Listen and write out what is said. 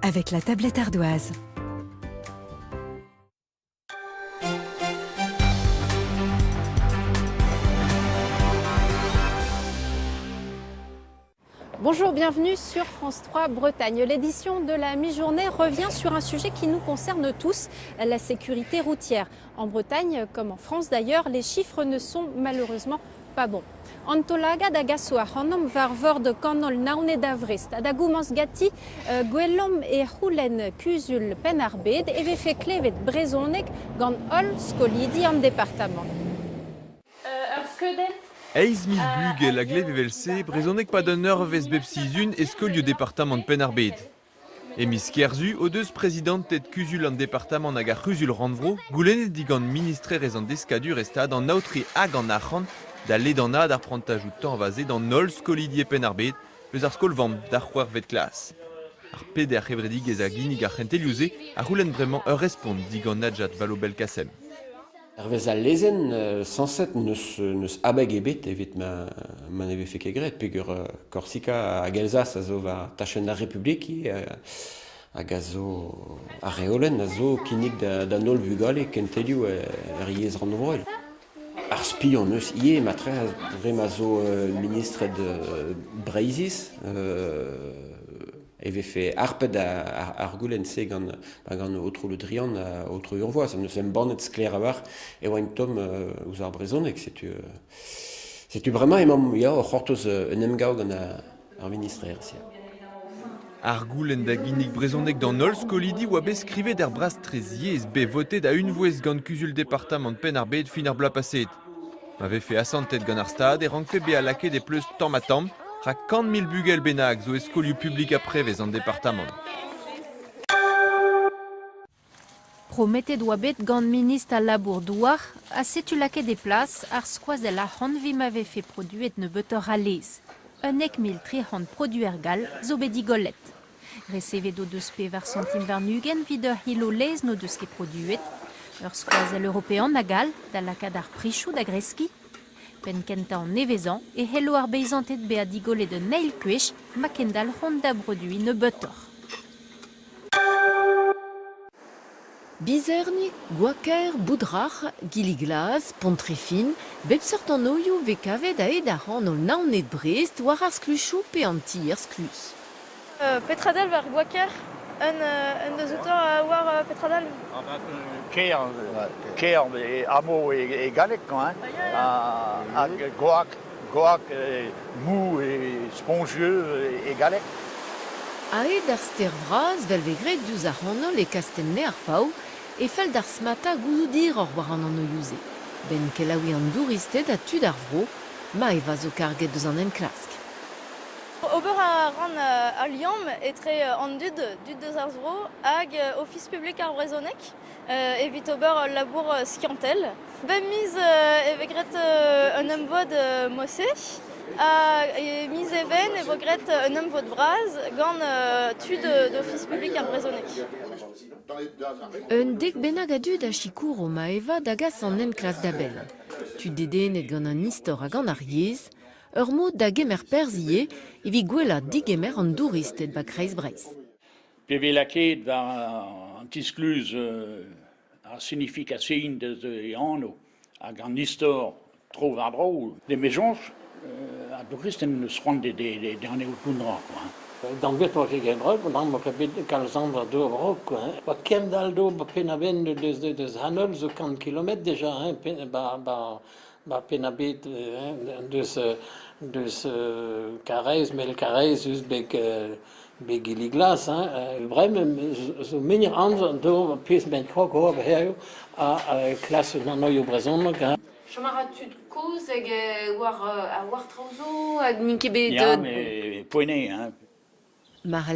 avec la tablette ardoise. Bonjour, bienvenue sur France 3 Bretagne. L'édition de la mi-journée revient sur un sujet qui nous concerne tous, la sécurité routière. En Bretagne, comme en France d'ailleurs, les chiffres ne sont malheureusement pas bons. Antolaga d'Agassoa, honom varvor de Canol Naune d'Avrist, Adagumans Gatti, Guellom et Roulen Cusul Penarbed, et fait Clevet Brezonek, Gan Ol Scolidi en département. Eiz mil bug la gleb evelse, brezonek pa d'un eur vez bepsizun eskolio département de Penarbed. Emis Kierzu, o deus président tet kusul an département hag ar kusul randvro, goulennet digant ministrerez an deskadur estad an nautri hag an achan da ledana d'ar prantajou tan vazé dan nol skolidie Penarbed, eus ar skolvamp d'ar c'hwar vet klas. Ar peder c'hevredig ez a ginig ar c'hentelioze, ar roulen bremañ ur respond digant nadjat valo belkasem. Vez a lezen, sanset neus abeg ebet evit ma neve fe kegret, pegur Korsika hag Elzas a zo va tachen da Republiki hag a zo a reolen a zo kinnig da nol bugale kentelioù yez randvroel. Ar spion eus ie matre vrem a zo ministre de Breizis, eve fe arped ar goulenn se gant otro le drian otro urvoa. Ça neus em bannet skler a war e oa tom ouz ar brezonek. Setu bremañ emam ya o c'hortoz un emgao gant ar ministrer. Ar goulenn da ginnig brezonek dan nol skolidi oa bez skrivet er bras trez yez be votet a unvouez gant kusul département de Penarbed fin ar bla paset. Ma ve fe asantet gant ar stad e rankfe be a lake de pleus tamm a tamm, ra 100 000 bugel bennak zo eskolioù publik apre vez an département. Promettet oa bet gant minist a labour douar, a setu lake des places ar skoazel a c'hant vi m'ave fait produet ne beutor a lez. Un ek 1300 produer gal zo bet digolet. Resevet o deus pe var centim vernugen vid ur hilo lez no deus ket produet, ur skoazel européen a gal, da lakad ar prichou da greski, penkenta an nevezan e hello ar beizantet be a digolet de neil kwech ma kendal c'hont da produi ne beutor. Bizerni, Gwaker, Boudrach, Giliglas, Pontrefin, bep sort an oioù ve kavet a ed ar an ol naonet Brest war ar skluchou pe an ti er sklus. Petradel var Gwaker, un deus autor a war Petradel. Keer, amo et galek, hein. Goak, mou et spongieux et galek. A ed ar ster vraz vel vegret diouz ar anol e kastenn ar faou e fel d'ar smata gouzout ur war an oioù-se. Ben kelaoui an douristed a tud ar vro, ma eva zo karget eus an enklask. Ober a ran a liam etre an dud deus ar vro hag office publik ar brezonek, evit ober labour skiantel. Ben miz evegret un emvod mosse, a miz even evegret un emvod braz gant tud d'office publik ar brezonek. Un dek bennak a dud a chikour o ma eva dagas an enklas da bel. Tu dedennet gant an istor hag an ar yez, ur mod da gemer perzie evit gwellañ digemer an douristed ba kreiz Breizh. Pe ve lakaet war an tiskluz a signifikasyon de anno hag an istor tro war dro. De mejonj a douristen neus c'hoant de aneo koundra. Dan bet mo ket rok, dan mo ket kalzan war do rok. Ba kem dal do ba penaben deus hanol zo 50 km deja, ba Penarbed deus karez, mel karez eus beg Giliglas. Brem, zo menir an do pez ben krog ober herio a klas an oio brezonek. Chomar a tud koz hag war traozo hag n'in ket bet... Ya, me poene, Mar